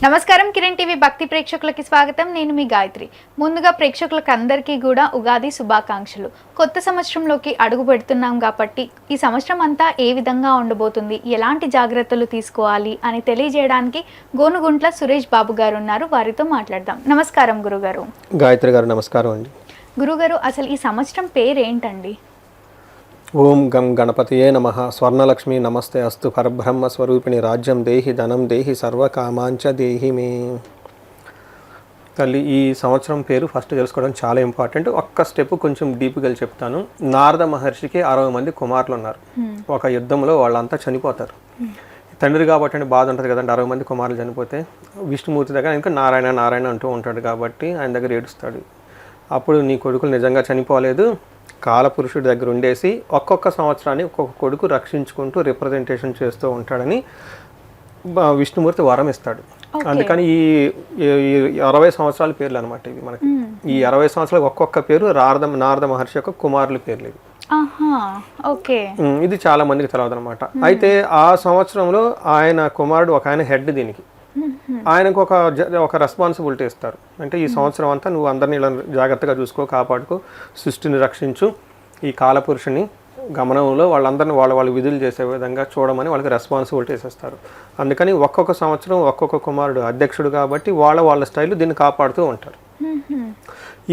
నమస్కారం కిరణ్ టీవీ భక్తి ప్రేక్షకులకి స్వాగతం. నేను మీ గాయత్రి. ముందుగా ప్రేక్షకులకు అందరికీ కూడా ఉగాది శుభాకాంక్షలు. కొత్త సంవత్సరంలోకి అడుగు పెడుతున్నాం కాబట్టి ఈ సంవత్సరం అంతా ఏ విధంగా ఉండబోతుంది, ఎలాంటి జాగ్రత్తలు తీసుకోవాలి అని తెలియజేయడానికి గోనుగుంట్ల సురేష్ బాబు గారు ఉన్నారు. వారితో మాట్లాడదాం. నమస్కారం గురుగారు. గాయత్రి గారు నమస్కారం అండి. గురుగారు, అసలు ఈ సంవత్సరం పేరేంటండి? ఓం గం గణపతియే నమః. స్వర్ణలక్ష్మి నమస్తే అస్తు. పరబ్రహ్మ స్వరూపిణి రాజ్యం దేహి ధనం దేహి సర్వకామాంచ దేహి మే. తల్లి, ఈ సంవత్సరం పేరు ఫస్ట్ తెలుసుకోవడం చాలా ఇంపార్టెంట్. ఒక్క స్టెప్ కొంచెం డీప్గా చెప్తాను. నారద మహర్షికి 60 మంది కుమారులు ఉన్నారు. ఒక యుద్ధంలో వాళ్ళంతా చనిపోతారు. తండ్రి కాబట్టి బాధ ఉంటుంది కదండి. 60 మంది కుమారులు చనిపోతే విష్ణుమూర్తి దగ్గర ఇంకా నారాయణ నారాయణ అంటూ ఉంటాడు కాబట్టి ఆయన దగ్గర ఏడుస్తాడు. అప్పుడు నీ కొడుకులు నిజంగా చనిపోలేదు, కాలపురుషుడి దగ్గర ఉండేసి ఒక్కొక్క సంవత్సరాన్ని ఒక్కొక్క కొడుకు రక్షించుకుంటూ రిప్రజెంటేషన్ చేస్తూ ఉంటాడని విష్ణుమూర్తి వరం ఇస్తాడు. అందుకని ఈ 60 సంవత్సరాల పేర్లు అనమాట ఇవి మనకి. ఈ 60 సంవత్సరాలకు ఒక్కొక్క పేరు నారద మహర్షి యొక్క కుమారుల పేర్లు ఇవి. ఇది చాలా మందికి తెలియదు అనమాట. అయితే ఆ సంవత్సరంలో ఆయన కుమారుడు ఒక ఆయన హెడ్ దీనికి. ఆయనకు ఒక రెస్పాన్సిబిలిటీ ఇస్తారు. అంటే ఈ సంవత్సరం అంతా నువ్వు అందరినీ ఇలా జాగ్రత్తగా చూసుకో, కాపాడుకో, సృష్టిని రక్షించు, ఈ కాలపురుషుని గమనంలో వాళ్ళందరినీ వాళ్ళ విధులు చేసే విధంగా చూడమని వాళ్ళకి రెస్పాన్సిబిలిటీస్ ఇస్తారు. అందుకని ఒక్కొక్క సంవత్సరం ఒక్కొక్క కుమారుడు అధ్యక్షుడు కాబట్టి వాళ్ళ స్టైల్ దీన్ని కాపాడుతూ ఉంటారు.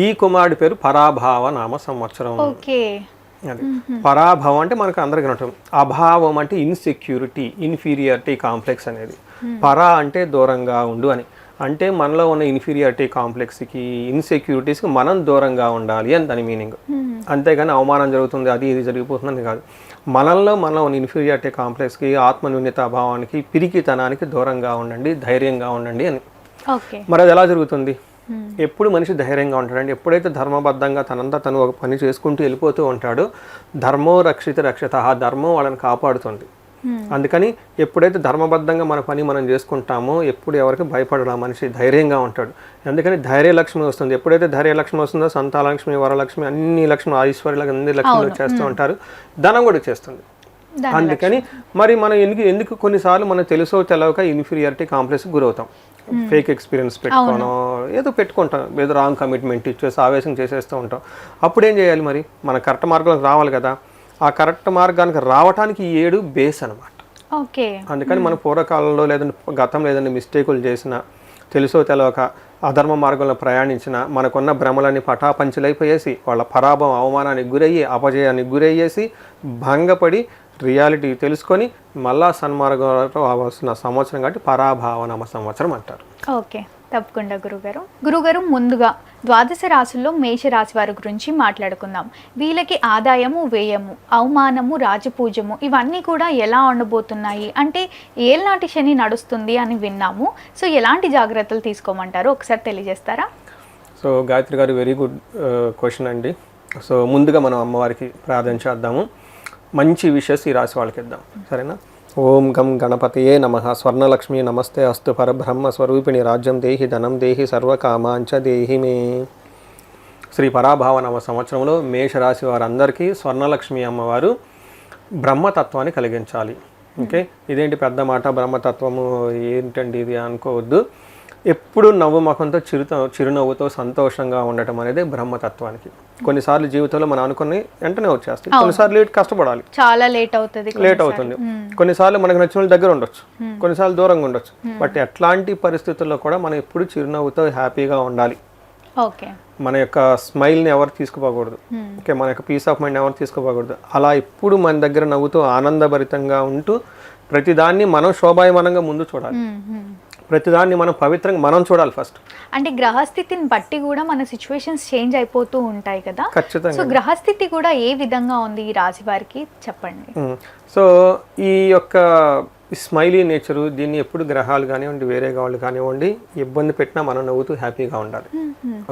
ఈ కుమారుడి పేరు పరాభావ నామ సంవత్సరం. అది పరాభవం అంటే మనకు అందరికీ ఉంటుంది. అభావం అంటే ఇన్సెక్యూరిటీ, ఇన్ఫీరియారిటీ కాంప్లెక్స్ అనేది. పరా అంటే దూరంగా ఉండు అని. అంటే మనలో ఉన్న ఇన్ఫీరియారిటీ కాంప్లెక్స్కి, ఇన్సెక్యూరిటీస్కి మనం దూరంగా ఉండాలి అని దాని మీనింగ్. అంతేగాని అవమానం జరుగుతుంది అది ఇది జరిగిపోతుందని కాదు. మనలో ఉన్న ఇన్ఫీరియారిటీ కాంప్లెక్స్కి, ఆత్మన్యూన్యత భావానికి, పిరికితనానికి దూరంగా ఉండండి, ధైర్యంగా ఉండండి అని. మరి అది ఎలా జరుగుతుంది? ఎప్పుడు మనిషి ధైర్యంగా ఉంటాడండి ఎప్పుడైతే ధర్మబద్ధంగా తనంతా తను ఒక పని చేసుకుంటూ వెళ్ళిపోతూ ఉంటాడో ధర్మో రక్షిత రక్షత, ఆ ధర్మం వాళ్ళని కాపాడుతుంది. అందుకని ఎప్పుడైతే ధర్మబద్ధంగా మన పని మనం చేసుకుంటామో ఎప్పుడు ఎవరికి భయపడడా మనిషి ధైర్యంగా ఉంటాడు. అందుకని ధైర్యలక్ష్మి వస్తుంది. ఎప్పుడైతే ధైర్యలక్ష్మి వస్తుందో సంతానలక్ష్మి, వరలక్ష్మి, అన్ని లక్ష్మి, ఐశ్వర్యాలకు అన్ని లక్ష్మిలు వచ్చేస్తూ ఉంటారు. ధనం కూడా వచ్చేస్తుంది. అందుకని మరి మనం ఎందుకు కొన్నిసార్లు మనం తెలుసో తెలవక ఇన్ఫీరియారిటీ కాంప్లెక్స్ గురవుతాం. ఫేక్ ఎక్స్పీరియన్స్ పెట్టుకుంటాం, ఏదో రాంగ్ కమిట్మెంట్ ఇచ్చేసి ఆవేశం చేసేస్తూ ఉంటాం. అప్పుడు ఏం చేయాలి? మరి మన కరెక్ట్ మార్గంలోకి రావాలి కదా. ఆ కరెక్ట్ మార్గానికి రావడానికి ఈ 7 బేస్ అనమాట. అందుకని మన పూర్వకాలంలో లేదంటే గతంలో ఏదైనా మిస్టేకులు చేసినా, తెలుసో తెలవక అధర్మ మార్గంలో ప్రయాణించిన మనకున్న భ్రమలని పటాపంచలైపోయేసి వాళ్ళ పరాభవం, అవమానానికి గురయ్యి, అపజయానికి గురయ్యేసి భంగపడి రియాలిటీ తెలుసుకొని మళ్ళా సన్మార్గంలో అవ్వాల్సిన సంవత్సరం కాబట్టి పరాభావనామ సంవత్సరం అంటారు. ఓకే, తప్పకుండా గురుగారు. ముందుగా ద్వాదశ రాశుల్లో మేషరాశి వారి గురించి మాట్లాడుకుందాం. వీళ్ళకి ఆదాయము, వ్యయము, అవమానము, రాజపూజము ఇవన్నీ కూడా ఎలా ఉండబోతున్నాయి? అంటే ఏళ్ళనాటి శని నడుస్తుంది అని విన్నాము. సో ఎలాంటి జాగ్రత్తలు తీసుకోమంటారు ఒకసారి తెలియజేస్తారా? సో గాయత్రి గారు, వెరీ గుడ్ క్వశ్చన్ అండి. సో ముందుగా మనం అమ్మవారికి ప్రార్థన చేద్దాము. మంచి విషెస్ ఈ రాశి వాళ్ళకి ఇద్దాం, సరేనా? ఓం గం గణపతియే నమః. స్వర్ణలక్ష్మి నమస్తే అస్తు. పరబ్రహ్మ స్వరూపిణి రాజ్యం దేహి ధనం దేహి సర్వకామాంచ దేహి మే. శ్రీ పరాభావ నవ సంవత్సరంలో మేషరాశి వారందరికీ స్వర్ణలక్ష్మి అమ్మవారు బ్రహ్మతత్వాన్ని కలిగించాలి. ఓకే, ఇదేంటి పెద్ద మాట, బ్రహ్మతత్వము ఏంటండి ఇది అనుకోవద్దు. ఎప్పుడు నవ్వు ముఖంతో చిరునవ్వుతో సంతోషంగా ఉండటం అనేది బ్రహ్మతత్వానికి. కొన్నిసార్లు జీవితంలో మనం అనుకుని వెంటనే వచ్చేస్తాయి, కొన్నిసార్లు కష్టపడాలి, చాలా లేట్ అవుతుంది. కొన్నిసార్లు మనకు నచ్చిన దగ్గర ఉండొచ్చు, కొన్నిసార్లు దూరంగా ఉండొచ్చు. బట్ ఎట్లాంటి పరిస్థితుల్లో కూడా మనం ఎప్పుడు చిరునవ్వుతో హ్యాపీగా ఉండాలి. మన యొక్క స్మైల్ని ఎవరు తీసుకుపోకూడదు. ఓకే, మన యొక్క పీస్ ఆఫ్ మైండ్ ఎవరు తీసుకుపోకూడదు. అలా ఎప్పుడు మన దగ్గర నవ్వుతూ ఆనందభరితంగా ఉంటూ ప్రతిదాన్ని మనం శోభాయమానంగా ముందు చూడాలి. ప్రతిదాన్ని మనం పవిత్రంగా మనం చూడాలి ఫస్ట్. అంటే గ్రహస్థితిని బట్టి కూడా మన సిచ్యువేషన్స్ చేంజ్ అయిపోతూ ఉంటాయి కదా. ఖచ్చితంగా. సో గ్రహస్థితి కూడా ఏ విధంగా ఉంది ఈ రాశి వారికి చెప్పండి. సో ఈ యొక్క స్మైలీ నేచరు, దీన్ని ఎప్పుడు గ్రహాలు కానివ్వండి, వేరే వాళ్ళు కానివ్వండి ఇబ్బంది పెట్టినా మనం నవ్వుతూ హ్యాపీగా ఉండాలి.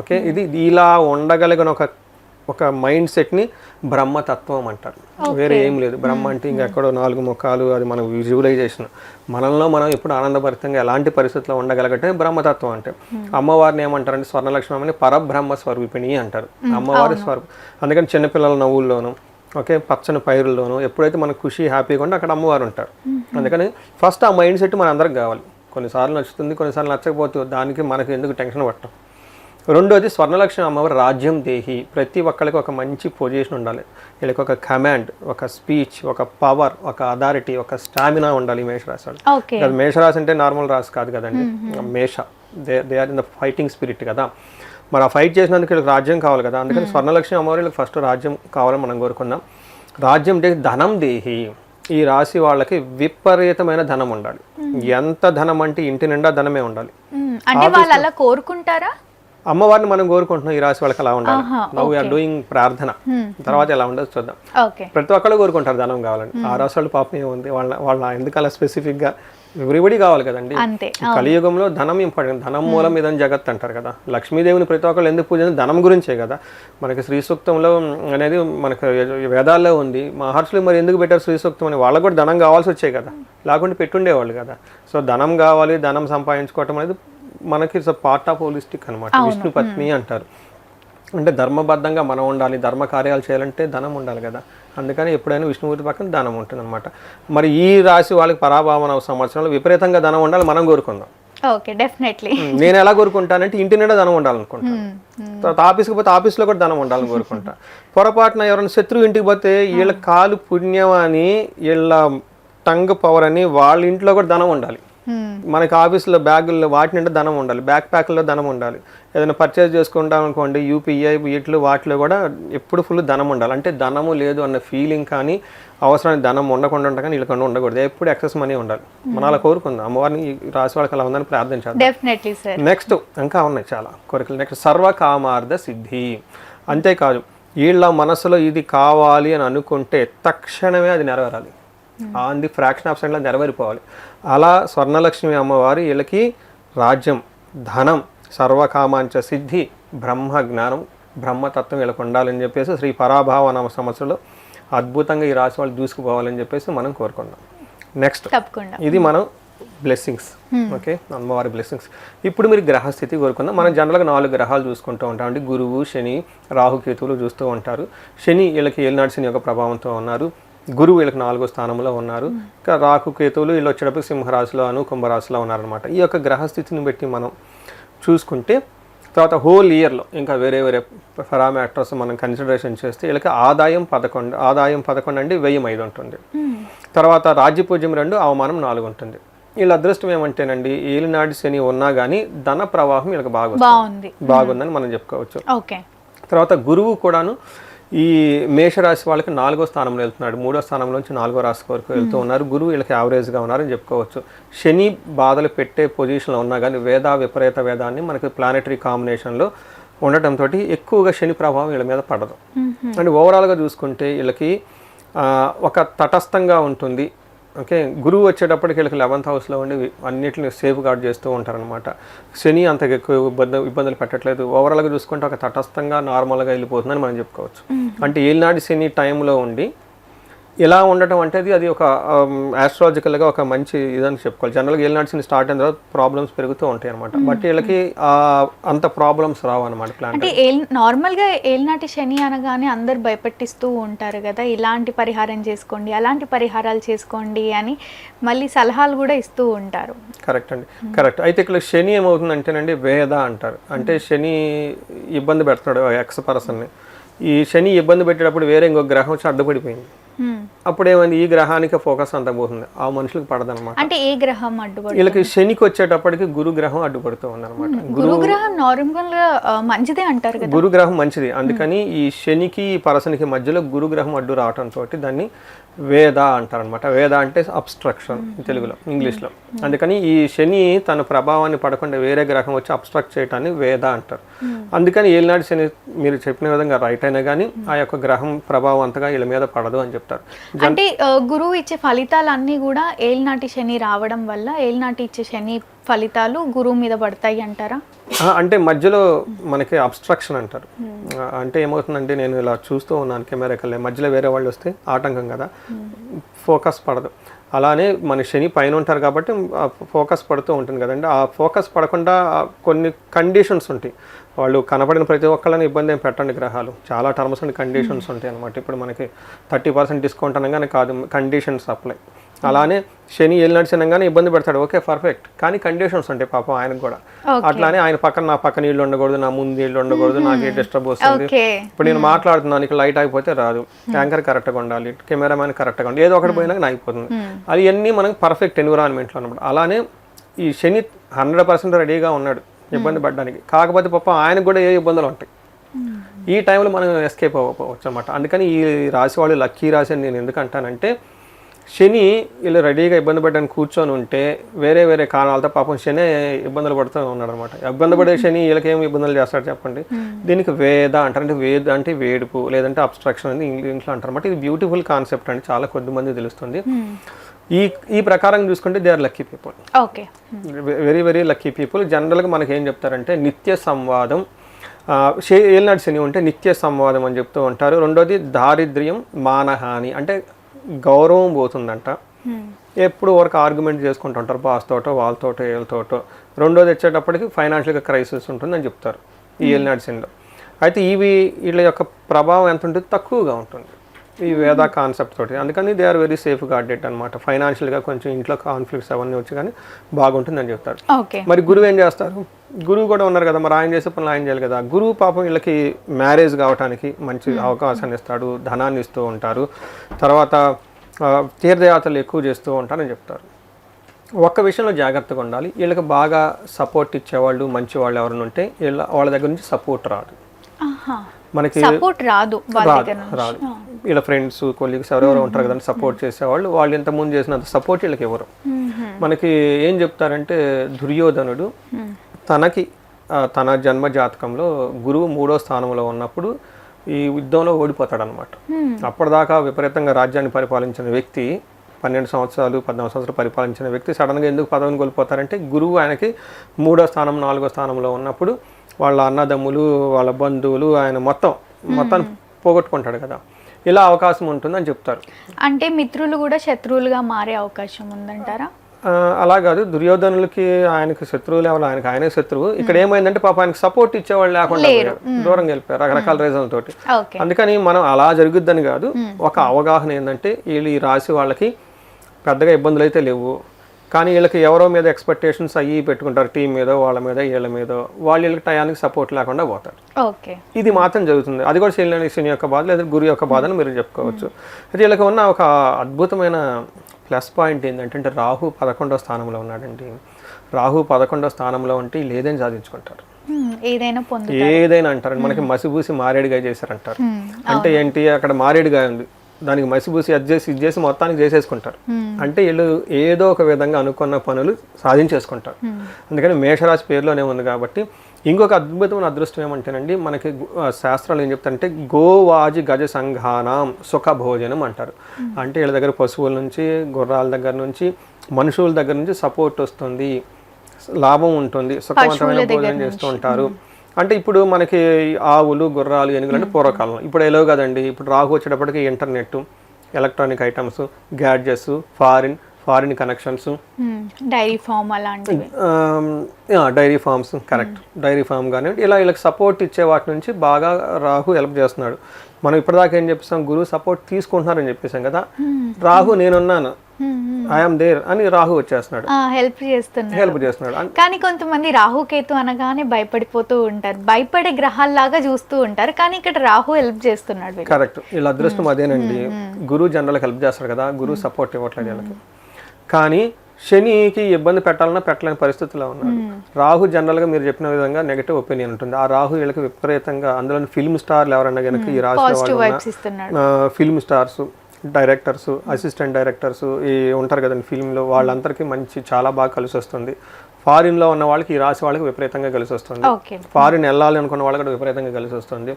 ఓకే, ఇది ఇలా ఉండగలిగిన ఒక మైండ్ సెట్ని బ్రహ్మతత్వం అంటారు. వేరే ఏం లేదు. బ్రహ్మ అంటే ఇంకెక్కడో 4 ముఖాలు, అది మన విజువలైజేషన్. మనలో మనం ఎప్పుడు ఆనందభరితంగా ఎలాంటి పరిస్థితుల్లో ఉండగలగటే బ్రహ్మతత్వం అంటే. అమ్మవారిని ఏమంటారంటే స్వర్ణలక్ష్మి అని పరబ్రహ్మ స్వరూపిణి అంటారు. అమ్మవారి స్వరూపం. అందుకని చిన్నపిల్లల నవ్వుల్లోనూ, ఓకే, పచ్చని పైరుల్లోనూ ఎప్పుడైతే మనకు ఖుషి హ్యాపీగా ఉంటే అక్కడ అమ్మవారు ఉంటారు. అందుకని ఫస్ట్ ఆ మైండ్ సెట్ మన అందరికి కావాలి. కొన్నిసార్లు నచ్చుతుంది, కొన్నిసార్లు నచ్చకపోతుంది. దానికి మనకి ఎందుకు టెన్షన్ పట్టడం. రెండోది స్వర్ణలక్ష్మి అమ్మవారు రాజ్యం దేహి. ప్రతి ఒక్కరికి ఒక మంచి పొజిషన్ ఉండాలి. వీళ్ళకి ఒక కమాండ్, ఒక స్పీచ్, ఒక పవర్, ఒక అథారిటీ, ఒక స్టామినా ఉండాలి మేషరాశి వాళ్ళు. అది మేషరాశి అంటే నార్మల్ రాశి కాదు కదండి. మేష they are in the fighting spirit కదా. మరి ఆ ఫైట్ చేసినందుకు వీళ్ళకి రాజ్యం కావాలి కదా. అందుకని స్వర్ణలక్ష్మి అమ్మవారు వీళ్ళకి ఫస్ట్ రాజ్యం కావాలని మనం కోరుకుందాం. రాజ్యం దేహి, ధనం దేహి. ఈ రాశి వాళ్ళకి విపరీతమైన ధనం ఉండాలి. ఎంత ధనం అంటే ఇంటి నిండా ధనమే ఉండాలి. అంటే వాళ్ళు అలా కోరుకుంటారా? అమ్మవారిని మనం కోరుకుంటున్నాం ఈ రాశి వాళ్ళకి అలా ఉండాలి. నౌ వీఆర్ డూయింగ్ ప్రార్థన. తర్వాత ఎలా ఉండదు చూద్దాం. ప్రతి ఒక్కళ్ళు కోరుకుంటారు ధనం కావాలని. ఆ రాశి వాళ్ళు పాపం ఏముంది, వాళ్ళ ఎందుకు అలా స్పెసిఫిక్ గా ఎవ్రీబడి కావాలి కదండి. కలియుగంలో ధనం ఇంపార్టెంట్. ధనం మూలం ఇదని జగత్ అంటారు కదా. లక్ష్మీదేవిని ప్రతి ఒక్కళ్ళు ఎందుకు పూజ, ధనం గురించే కదా. మనకి శ్రీ సూక్తంలో అనేది మనకు వేదాల్లో ఉంది. మహర్షులు మరి ఎందుకు పెట్టారు శ్రీ సూక్తం అని? వాళ్ళకు కూడా ధనం కావాల్సి వచ్చాయి కదా, లేకుంటే పెట్టుండేవాళ్ళు కదా. సో ధనం కావాలి, ధనం సంపాదించుకోవటం అనేది మనకి ఇట్స్ పార్ట్ ఆఫ్ హోలిస్టిక్ అనమాట. విష్ణు పత్ని అంటారు. అంటే ధర్మబద్ధంగా మనం ఉండాలి, ధర్మ కార్యాలు చేయాలంటే ధనం ఉండాలి కదా. అందుకని ఎప్పుడైనా విష్ణుమూర్తి పక్కన ధనం ఉంటుంది అనమాట. మరి ఈ రాశి వాళ్ళకి పరాభావన సంవత్సరంలో విపరీతంగా ధనం ఉండాలి మనం కోరుకుందాం. నేను ఎలా కోరుకుంటానంటే ఇంటి నిండా ధనం ఉండాలనుకుంటాను. తర్వాత ఆఫీస్కి పోతే ఆఫీస్లో కూడా ధనం ఉండాలని కోరుకుంటా. పొరపాటున ఎవరైనా శత్రువు ఇంటికి పోతే వీళ్ళ కాలు పుణ్యం అని, వీళ్ళ టంగ్ పవర్ అని, వాళ్ళ ఇంట్లో కూడా ధనం ఉండాలి. మనకి ఆఫీస్లో బ్యాగుల్లో వాటి నిండా ధనం ఉండాలి, బ్యాక్ ప్యాక్లో ధనం ఉండాలి. ఏదైనా పర్చేజ్ చేసుకుంటాం అనుకోండి, యూపీఐ వీటిలో వాటిలో కూడా ఎప్పుడు ఫుల్ ధనం ఉండాలి. అంటే ధనము లేదు అన్న ఫీలింగ్ కానీ, అవసరానికి ధనం ఉండకుండా కానీ వీళ్ళకుండా ఉండకూడదు. ఎప్పుడు ఎక్సెస్ మనీ ఉండాలి. మనం అలా కోరుకుందాం. అమ్మవారిని రాశి వాళ్ళకి అలా ఉందని ప్రార్థించాలి. నెక్స్ట్ ఇంకా ఉన్నాయి చాలా కోరికలు. నెక్స్ట్ సర్వకామార్థ సిద్ధి. అంతేకాదు వీళ్ళ మనసులో ఇది కావాలి అని అనుకుంటే తక్షణమే అది నెరవేరాలి. ఆన్ ది ఫ్రాక్షన్ ఆఫ్ సెకండ్లో నెరవేరిపోవాలి. అలా స్వర్ణలక్ష్మి అమ్మవారు వీళ్ళకి రాజ్యం, ధనం, సర్వకామాంచ సిద్ధి, బ్రహ్మ జ్ఞానం, బ్రహ్మతత్వం వీళ్ళకి ఉండాలని చెప్పేసి శ్రీ పరాభావ నామ సంవత్సరంలో అద్భుతంగా ఈ రాశి వాళ్ళు దూసుకుపోవాలని చెప్పేసి మనం కోరుకున్నాం. నెక్స్ట్ ఇది మనం బ్లెస్సింగ్స్. ఓకే, అమ్మవారి బ్లెస్సింగ్స్. ఇప్పుడు మీరు గ్రహస్థితి కోరుకుందాం. మనం జనరల్గా 4 గ్రహాలు చూసుకుంటూ ఉంటాం. అంటే గురువు, శని, రాహుకేతువులు చూస్తూ ఉంటారు. శని వీళ్ళకి ఏలినాటి శని యొక్క ప్రభావంతో ఉన్నారు. గురువు వీళ్ళకి 4వ స్థానంలో ఉన్నారు. ఇంకా రాహుకేతువులు వీళ్ళు వచ్చేటప్పుడు సింహరాశిలోను, కుంభరాశిలో ఉన్నారనమాట. ఈ యొక్క గ్రహస్థితిని బట్టి మనం చూసుకుంటే తర్వాత హోల్ ఇయర్లో ఇంకా వేరే వేరే పారామీటర్స్ మనం కన్సిడరేషన్ చేస్తే వీళ్ళకి ఆదాయం 11 అండి, వ్యయం 5 ఉంటుంది. తర్వాత రాజ్యపూజ్యం 2, అవమానం 4 ఉంటుంది. వీళ్ళ అదృష్టం ఏమంటేనండి, ఏలినాటి శని ఉన్నా కానీ ధన ప్రవాహం వీళ్ళకి బాగుందని మనం చెప్పుకోవచ్చు. తర్వాత గురువు కూడాను ఈ మేషరాశి వాళ్ళకి 4వ స్థానంలో వెళ్తున్నాడు. 3వ స్థానంలోంచి 4వ రాశి వరకు వెళ్తూ ఉన్నారు. గురువు వీళ్ళకి యావరేజ్గా ఉన్నారని చెప్పుకోవచ్చు. శని బాధలు పెట్టే పొజిషన్లో ఉన్నా కానీ విపరీత వేదాన్ని మనకి ప్లానెటరీ కాంబినేషన్లో ఉండటంతో ఎక్కువగా శని ప్రభావం వీళ్ళ మీద పడదు. అంటే ఓవరాల్గా చూసుకుంటే వీళ్ళకి ఒక తటస్థంగా ఉంటుంది. ఓకే, గురువు వచ్చేటప్పటికి వీళ్ళకి 11th హౌస్లో ఉండి అన్నిటిని సేఫ్ గార్డ్ చేస్తూ ఉంటారనమాట. శని అంత ఎక్కువ ఇబ్బందులు పెట్టట్లేదు. ఓవరాల్గా చూసుకుంటే ఒక తటస్థంగా నార్మల్గా వెళ్ళిపోతుందని మనం చెప్పుకోవచ్చు. అంటే ఏలినాటి శని టైంలో ఉండి ఇలా ఉండటం అంటే అది ఒక ఆస్ట్రాలజికల్గా ఒక మంచి ఇదని చెప్పుకోవాలి. జనరల్గా ఏలినాటి శని స్టార్ట్ అయిన తర్వాత ప్రాబ్లమ్స్ పెరుగుతూ ఉంటాయి అనమాట. బట్ వీళ్ళకి అంత ప్రాబ్లమ్స్ రావు అనమాట. అంటే నార్మల్గా ఏలినాటి శని అనగానే అందరు భయపెట్టిస్తూ ఉంటారు కదా, ఇలాంటి పరిహారం చేసుకోండి, అలాంటి పరిహారాలు చేసుకోండి అని మళ్ళీ సలహాలు కూడా ఇస్తూ ఉంటారు. కరెక్ట్ అండి, కరెక్ట్. అయితే ఇక్కడ శని ఏమవుతుందంటేనండి వేద అంటారు. అంటే శని ఇబ్బంది పెడుతున్నాడు ఎక్స్ పర్సన్ని. ఈ శని ఇబ్బంది పెట్టేటప్పుడు వేరే ఇంకొక గ్రహం వచ్చి అడ్డుపడిపోయింది. అప్పుడు ఏమైంది, ఈ గ్రహానికి ఫోకస్ అంతా పోతుంది, ఆ మనుషులకు పడదనమాట. అంటే ఏ గ్రహం అడ్డుపడుతుంది? వీళ్ళకి శనికి వచ్చేటప్పటికి గురు గ్రహం అడ్డుపడుతూ ఉందన్నమాట. గురుగ్రహం నార్మల్ గా మంచిదే అంటారు కదా. గురుగ్రహం మంచిది. అందుకని ఈ శనికి పరసనికి మధ్యలో గురుగ్రహం అడ్డు రావటంతో దాన్ని వేద అంటారనమాట. వేద అంటే అబ్స్ట్రక్షన్ తెలుగులో, ఇంగ్లీష్లో. అందుకని ఈ శని తన ప్రభావాన్ని పడకుండా వేరే గ్రహం వచ్చి అబ్స్ట్రక్ట్ చేయటాన్ని వేద అంటారు. అందుకని ఏలినాటి శని మీరు చెప్పిన విధంగా రైట్ అయినా కానీ ఆ యొక్క గ్రహం ప్రభావం అంతగా వీళ్ళ మీద పడదు అని చెప్తారు. అంటే గురువు ఇచ్చే ఫలితాలు అన్నీ కూడా ఏలినాటి శని రావడం వల్ల ఏలినాటి ఇచ్చే శని ఫలితాలు గురువు మీద పడతాయి అంటారా? అంటే మధ్యలో మనకి అబ్స్ట్రక్షన్ అంటారు. అంటే ఏమవుతుందంటే నేను ఇలా చూస్తూ ఉన్నాను కెమెరా కల్లా, మధ్యలో వేరే వాళ్ళు వస్తే ఆటంకం కదా, ఫోకస్ పడదు. అలానే మన శని పైన ఉంటారు కాబట్టి ఫోకస్ పడుతూ ఉంటుంది కదండి. ఆ ఫోకస్ పడకుండా కొన్ని కండిషన్స్ ఉంటాయి. వాళ్ళు కనపడిన ప్రతి ఒక్కళ్ళని ఇబ్బంది ఏం పెట్టండి. గ్రహాలు చాలా టర్మ్స్ అండ్ కండిషన్స్ ఉంటాయి అనమాట. ఇప్పుడు మనకి 30% డిస్కౌంట్ అనగానే కాదు, కండిషన్స్ అప్లై. అలానే శని ఏలినాటి శనంగానే ఇబ్బంది పెడతాడు, ఓకే పర్ఫెక్ట్, కానీ కండిషన్స్ ఉంటాయి పాపం ఆయనకు కూడా. అట్లానే ఆయన పక్కన నా పక్కన ఇల్లు ఉండకూడదు, నా ముందు ఇల్లు ఉండకూడదు, నాకు ఏ డిస్టర్బ్ వస్తుంది. ఇప్పుడు నేను మాట్లాడుతున్నాను, ఇక్కడ లైట్ అయిపోతే రాదు, యాంకర్ కరెక్ట్గా ఉండాలి, కెమెరామ్యాన్ కరెక్ట్గా ఉండాలి, ఏదో ఒకటి పోయినాక అయిపోతుంది. అది అన్నీ మనకు పర్ఫెక్ట్ ఎన్విరాన్మెంట్లో ఉన్నప్పుడు. అలానే ఈ శని 100% రెడీగా ఉన్నాడు ఇబ్బంది పడడానికి, కాకపోతే పాపం ఆయనకు కూడా ఏ ఇబ్బందులు ఉంటాయి. ఈ టైంలో మనం ఎస్కేప్ అవ్వకపోవచ్చు అనమాట. అందుకని ఈ రాశి వాళ్ళు లక్కీ రాశి అని నేను ఎందుకు అంటానంటే, శని వీళ్ళు రెడీగా ఇబ్బంది పడడానికి కూర్చొని ఉంటే వేరే వేరే కారణాలతో పాపం శని ఇబ్బందులు పడుతూ ఉన్నాడు అనమాట. ఇబ్బంది పడే శని వీళ్ళకి ఏమి ఇబ్బందులు చేస్తాడు చెప్పండి. దీనికి వేద అంటారు, అంటే వేద అంటే వేడుపు, లేదంటే అబ్స్ట్రక్షన్ అని ఇంగ్లీష్లో అంటారు అనమాట. ఇది బ్యూటిఫుల్ కాన్సెప్ట్ అండి, చాలా కొద్ది మంది తెలుస్తుంది. ఈ ప్రకారం చూసుకుంటే they are lucky people, very very lucky people. జనరల్గా మనకి ఏం చెప్తారంటే నిత్య సంవాదం, ఏలినాటి శని ఉంటే నిత్య సంవాదం అని చెప్తూ ఉంటారు. రెండోది దారిద్ర్యం, మానహాని, అంటే గౌరవం పోతుందంట. ఎప్పుడు వరకు ఆర్గ్యుమెంట్ చేసుకుంటూ ఉంటారు బాస్ తోటో వాళ్ళతోటో వీళ్ళతోటో. రెండోది వచ్చేటప్పటికి ఫైనాన్షియల్గా క్రైసిస్ ఉంటుందని చెప్తారు ఈ ఏలినాటి శనిలో. అయితే వీళ్ళ యొక్క ప్రభావం ఎంత ఉంటుంది, తక్కువగా ఉంటుంది ఈ వేద కాన్సెప్ట్ తోటి. అందుకని they are very safe guarded అనమాట. ఫైనాన్షియల్గా కొంచెం ఇంట్లో కాన్ఫ్లిక్ట్స్ అవన్నీ వచ్చి కానీ బాగుంటుందని చెప్తారు. మరి గురువు ఏం చేస్తారు, గురువు కూడా ఉన్నారు కదా, మరి ఆయన చేసే పనులు ఆయన చేయాలి కదా. గురువు పాపం వీళ్ళకి మ్యారేజ్ కావడానికి మంచి అవకాశాన్ని ఇస్తాడు, ధనాన్ని ఇస్తూ ఉంటారు, తర్వాత తీర్థయాత్రలు ఎక్కువ చేస్తూ ఉంటారని చెప్తారు. ఒక్క విషయంలో జాగ్రత్తగా ఉండాలి, వీళ్ళకి బాగా సపోర్ట్ ఇచ్చేవాళ్ళు మంచి వాళ్ళు ఎవరైనా ఉంటే వాళ్ళ దగ్గర నుంచి సపోర్ట్ రాదు, మనకి రాదు. వీళ్ళ ఫ్రెండ్స్ కొలీగ్స్ ఎవరెవరో ఉంటారు కదండి సపోర్ట్ చేసేవాళ్ళు, వాళ్ళు ఇంతకుముందు చేసినంత సపోర్ట్ వీళ్ళకి ఎవరు. మనకి ఏం చెప్తారంటే దుర్యోధనుడు తన జన్మ జాతకంలో గురువు 3వ స్థానంలో ఉన్నప్పుడు ఈ యుద్ధంలో ఓడిపోతాడు అనమాట. అప్పటిదాకా విపరీతంగా రాజ్యాన్ని పరిపాలించిన వ్యక్తి, 12 సంవత్సరాలు 14 సంవత్సరాలు పరిపాలించిన వ్యక్తి సడన్గా ఎందుకు పదవిని కోల్పోతారంటే గురువు ఆయనకి 3వ స్థానం 4వ స్థానంలో ఉన్నప్పుడు వాళ్ళ అన్నదమ్ములు వాళ్ళ బంధువులు ఆయన మొత్తాన్ని పోగొట్టుకుంటాడు కదా, ఇలా అవకాశం ఉంటుందని చెప్తారు. అంటే మిత్రులు కూడా శత్రువులుగా మారే అవకాశం ఉందంటారా? అలా కాదు, దుర్యోధనులకి ఆయనకి శత్రువులు ఎవరు, ఆయనే శత్రువు. ఇక్కడ ఏమైందంటే పాప ఆయనకి సపోర్ట్ ఇచ్చేవాళ్ళు లేకుండా దూరంగా వెళ్ళిపోయారు రకరకాల రీజన్ల తోటి. అందుకని మనం అలా జరుగుద్దని కాదు, ఒక అవగాహన ఏంటంటే వీళ్ళు ఈ రాశి వాళ్ళకి పెద్దగా ఇబ్బందులు అయితే లేవు, కానీ వీళ్ళకి ఎవరో మీద ఎక్స్పెక్టేషన్స్ అయ్యి పెట్టుకుంటారు, టీం మీద వాళ్ళ మీద వీళ్ళ మీద, వీళ్ళకి టయానికి సపోర్ట్ లేకుండా పోతారు. ఇది మాత్రం జరుగుతుంది. అది కూడా శని యొక్క బాధ లేదా గురు యొక్క బాధ అని మీరు చెప్పుకోవచ్చు. అయితే వీళ్ళకి ఉన్న ఒక అద్భుతమైన ప్లస్ పాయింట్ ఏంటంటే రాహు 11వ స్థానంలో ఉన్నాడండి. రాహు 11వ స్థానంలో ఉంటే వీళ్ళు ఏదైనా సాధించుకుంటారు, ఏదైనా అంటారు. మనకి మసిబూసి మారేడుగా చేశారంటారు. అంటే ఏంటి, అక్కడ మారేడుగా ఉంది, దానికి మసిబూసి ఇది చేసి మొత్తానికి చేసేసుకుంటారు. అంటే వీళ్ళు ఏదో ఒక విధంగా అనుకున్న పనులు సాధించేసుకుంటారు. అందుకని మేషరాశి పేరులోనే ఉంది కాబట్టి. ఇంకొక అద్భుతమైన అదృష్టం ఏమంటేనండి, మనకి శాస్త్రాలు ఏం చెప్తారంటే గోవాజి గజ సంఘానం సుఖ భోజనం అంటారు. అంటే వీళ్ళ దగ్గర పశువుల నుంచి, గుర్రాల దగ్గర నుంచి, మనుషుల దగ్గర నుంచి సపోర్ట్ వస్తుంది, లాభం ఉంటుంది, సుఖవంతమైన భోజనం చేస్తూ ఉంటారు. అంటే ఇప్పుడు మనకి ఆవులు గుర్రాలు ఏనుగులు అంటే పూర్వకాలం, ఇప్పుడు ఎలా కదండి. ఇప్పుడు రాహు వచ్చేటప్పటికి internet, electronic items, gadgets, foreign connections, dairy farm అలాంటివి, dairy farms, correct, dairy farm కానీ ఇలా వీళ్ళకి సపోర్ట్ ఇచ్చే వాటి నుంచి బాగా రాహు హెల్ప్ చేస్తున్నాడు. మనం ఇప్పటిదాకా ఏం చెప్పేసాం, గురువు సపోర్ట్ తీసుకుంటున్నారని చెప్పేసాం కదా, రాహు నేనున్నాను, ఐఎమ్ దేర్ అని రాహు వచ్చేస్తున్నాడు, హెల్ప్ చేస్తున్నాడు. కానీ కొంతమంది రాహుకేతు అనగానే భయపడిపోతూ ఉంటారు, భయపడే గ్రహాల్లాగా చూస్తూ ఉంటారు, కానీ ఇక్కడ రాహు హెల్ప్ చేస్తున్నాడు. కరెక్ట్, వీళ్ళ అదృష్టం అదేనండి. గురువు జనరల్గా హెల్ప్ చేస్తాడు కదా, గురువు సపోర్ట్ ఇవ్వట్లేదు వీళ్ళకి. కానీ శనికి ఇబ్బంది పెట్టలేని పరిస్థితిలో ఉన్నాడు. రాహు జనరల్గా మీరు చెప్పిన విధంగా నెగటివ్ ఒపీనియన్ ఉంటుంది. ఆ రాహు వీళ్ళకి విపరీతంగా, అందులో ఫిల్మ్ స్టార్లు ఎవరైనా కనుక ఈ రాశి film stars, directors, assistant directors ఈ ఉంటారు కదండి ఫిల్మ్లో, వాళ్ళందరికీ చాలా బాగా కలిసి వస్తుంది. ఫారిన్లో ఉన్న వాళ్ళకి ఈ రాశి వాళ్ళకి విపరీతంగా కలిసి వస్తుంది. ఫారిన్ వెళ్ళాలి అనుకున్న వాళ్ళకి కూడా విపరీతంగా కలిసి వస్తుంది.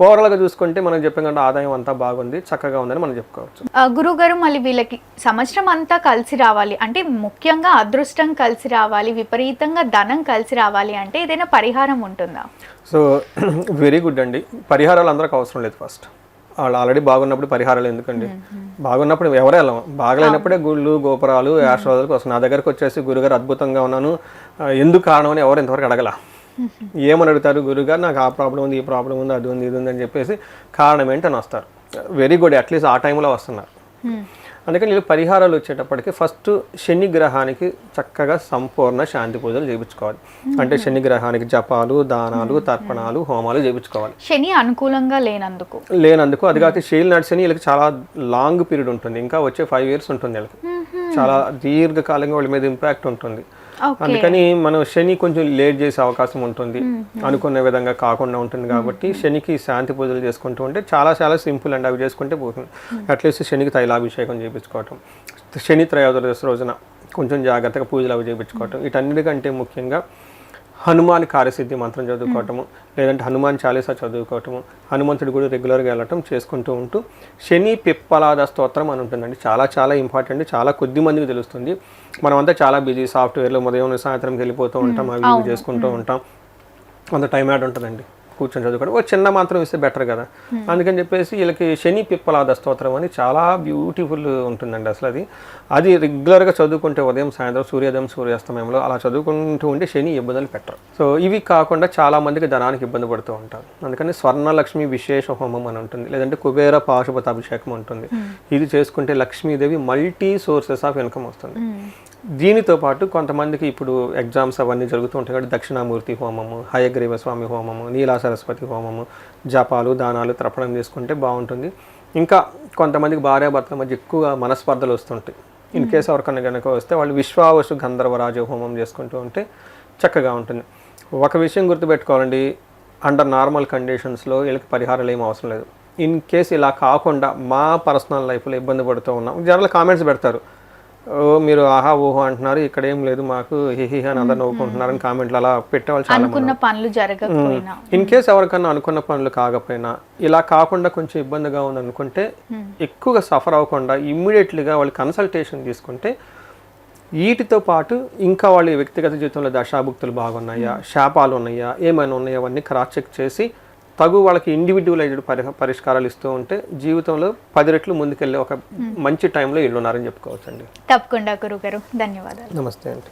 ఓవరాల్గా చూసుకుంటే మనం చెప్పిన ఆదాయం అంతా బాగుంది, చక్కగా ఉందని మనం చెప్పుకోవచ్చు. గురువు గారు, మళ్ళీ వీళ్ళకి సంవత్సరం అంతా కలిసి రావాలి అంటే, ముఖ్యంగా అదృష్టం కలిసి రావాలి, విపరీతంగా ధనం కలిసి రావాలి అంటే ఏదైనా పరిహారం ఉంటుందా? సో వెరీ గుడ్ అండి. పరిహారాలు అందరికి అవసరం లేదు. ఫస్ట్ వాళ్ళు ఆల్రెడీ బాగున్నప్పుడు పరిహారాలు ఎందుకండి, బాగున్నప్పుడు ఎవరు వెళ్ళం, బాగలేనప్పుడే గుళ్ళు గోపురాలు ఆశీర్వాదాలకు వస్తుంది. నా దగ్గరకు వచ్చేసి గురుగారు అద్భుతంగా ఉన్నాను, ఎందుకు కారణం అని ఎవరు ఇంతవరకు అడగల. ఏమని అడుగుతారు, గురుగారు నాకు ఆ ప్రాబ్లం ఉంది, ఈ ప్రాబ్లం ఉంది, అది ఉంది, ఇది ఉంది అని చెప్పేసి కారణం ఏంటని వస్తారు. వెరీ గుడ్, అట్లీస్ట్ ఆ టైంలో వస్తున్నారు. అందుకని వీళ్ళు పరిహారాలు వచ్చేటప్పటికి ఫస్ట్ శని గ్రహానికి చక్కగా సంపూర్ణ శాంతి పూజలు చేయించుకోవాలి. అంటే శని గ్రహానికి జపాలు, దానాలు, తర్పణాలు, హోమాలు చేయించుకోవాలి. శని అనుకూలంగా లేనందుకు అది కాక శైలి నడిచని వీళ్ళకి చాలా లాంగ్ పీరియడ్ ఉంటుంది, ఇంకా వచ్చే 5 years ఉంటుంది వీళ్ళకి, చాలా దీర్ఘకాలంగా వాళ్ళ మీద ఇంపాక్ట్ ఉంటుంది. అందుకని మనం శని కొంచెం లేట్ చేసే అవకాశం ఉంటుంది, అనుకున్న విధంగా కాకుండా ఉంటుంది. కాబట్టి శనికి శాంతి పూజలు చేసుకుంటూ ఉంటే చాలా చాలా సింపుల్ అండి, అవి చేసుకుంటే పోతుంది. అట్లీస్ట్ శనికి తైలాభిషేకం చేయించుకోవటం, శని త్రయోదశి రోజున కొంచెం జాగ్రత్తగా పూజలు అవి చేయించుకోవటం, వీటన్నిటికంటే ముఖ్యంగా హనుమాన్ కార్యసిద్ధి మంత్రం చదువుకోవటము, లేదంటే హనుమాన్ చాలీసా చదువుకోవటము, హనుమంతుడి కూడా రెగ్యులర్గా వెళ్ళటం చేసుకుంటూ ఉంటూ శని పిప్పలాద స్తోత్రం అని ఉంటుందండి. చాలా చాలా ఇంపార్టెంట్, చాలా కొద్ది మందికి తెలుస్తుంది. మనమంతా చాలా బిజీ, సాఫ్ట్వేర్లో ఉదయం సాయంత్రంకి వెళ్ళిపోతూ ఉంటాం, అవి ఇవి చేసుకుంటూ ఉంటాం, అంత టైం యాడ్ ఉంటుందండి కూర్చొని చదువుకోవడం. ఒక చిన్న మంత్రం ఇస్తే బెటర్ కదా, అందుకని చెప్పేసి వీళ్ళకి శని పిప్పలాద స్తోత్రం అని చాలా బ్యూటిఫుల్ ఉంటుందండి. అసలు అది రెగ్యులర్గా చదువుకుంటే ఉదయం సాయంత్రం సూర్యోదయం సూర్యాస్తమయంలో అలా చదువుకుంటూ ఉంటే శని ఇబ్బందులు పెట్టరు. సో ఇవి కాకుండా చాలా మందికి ధనానికి ఇబ్బంది పడుతూ ఉంటారు. అందుకని స్వర్ణలక్ష్మి విశేష హోమం అని ఉంటుంది, లేదంటే కుబేర పాశుపత అభిషేకం ఉంటుంది. ఇది చేసుకుంటే Lakshmidevi multi sources of income వస్తుంది. దీనితో పాటు కొంతమందికి ఇప్పుడు ఎగ్జామ్స్ అవన్నీ జరుగుతూ ఉంటాయి కాబట్టి దక్షిణామూర్తి హోమము, హయగ్రీవ స్వామి హోమము, నీలా సరస్వతి హోమము, జపాలు, దానాలు, తర్పణం చేసుకుంటే బాగుంటుంది. ఇంకా కొంతమందికి భార్యాభర్తల మధ్య ఎక్కువ మనస్పర్ధలు వస్తుంటాయి. ఇన్ కేసు ఎవరికన్నా కనుక వస్తే వాళ్ళు విశ్వావసు గంధర్వరాజ హోమం చేసుకుంటూ ఉంటే చక్కగా ఉంటుంది. ఒక విషయం గుర్తుపెట్టుకోవాలండి, అండర్ నార్మల్ కండిషన్స్లో వీళ్ళకి పరిహారాలు ఏం అవసరం లేదు. ఇన్ కేసు ఇలా కాకుండా మా పర్సనల్ లైఫ్లో ఇబ్బంది పడుతూ ఉన్నాం, జనరల్ కామెంట్స్ పెడతారు, మీరు ఆహా ఊహో అంటున్నారు, ఇక్కడ ఏం లేదు మాకు హిహి అని అందరు నవ్వుకుంటున్నారని కామెంట్లు అలా పెట్టేవాళ్ళు చాలా మంది. ఇన్ కేసు ఎవరికన్నా అనుకున్న పనులు కాకపోయినా ఇలా కాకుండా కొంచెం ఇబ్బందిగా ఉంది అనుకుంటే ఎక్కువగా సఫర్ అవ్వకుండా ఇమ్మీడియట్లీగా వాళ్ళు కన్సల్టేషన్ తీసుకుంటే వీటితో పాటు ఇంకా వాళ్ళ వ్యక్తిగత జీవితంలో దశాభుక్తులు బాగున్నాయా, శాపాలు ఉన్నాయా, ఏమైనా ఉన్నాయా, అవన్నీ క్రాస్ చెక్ చేసి తగు వాళ్ళకి ఇండివిజువలైజ్డ్ పరిష్కారాలు ఇస్తూ ఉంటే జీవితంలో 10 రెట్లు ముందుకెళ్ళే ఒక మంచి టైంలో ఇల్లున్నారని చెప్పుకోవచ్చండి. తప్పకుండా గురుగారు, ధన్యవాదాలు. నమస్తే అండి.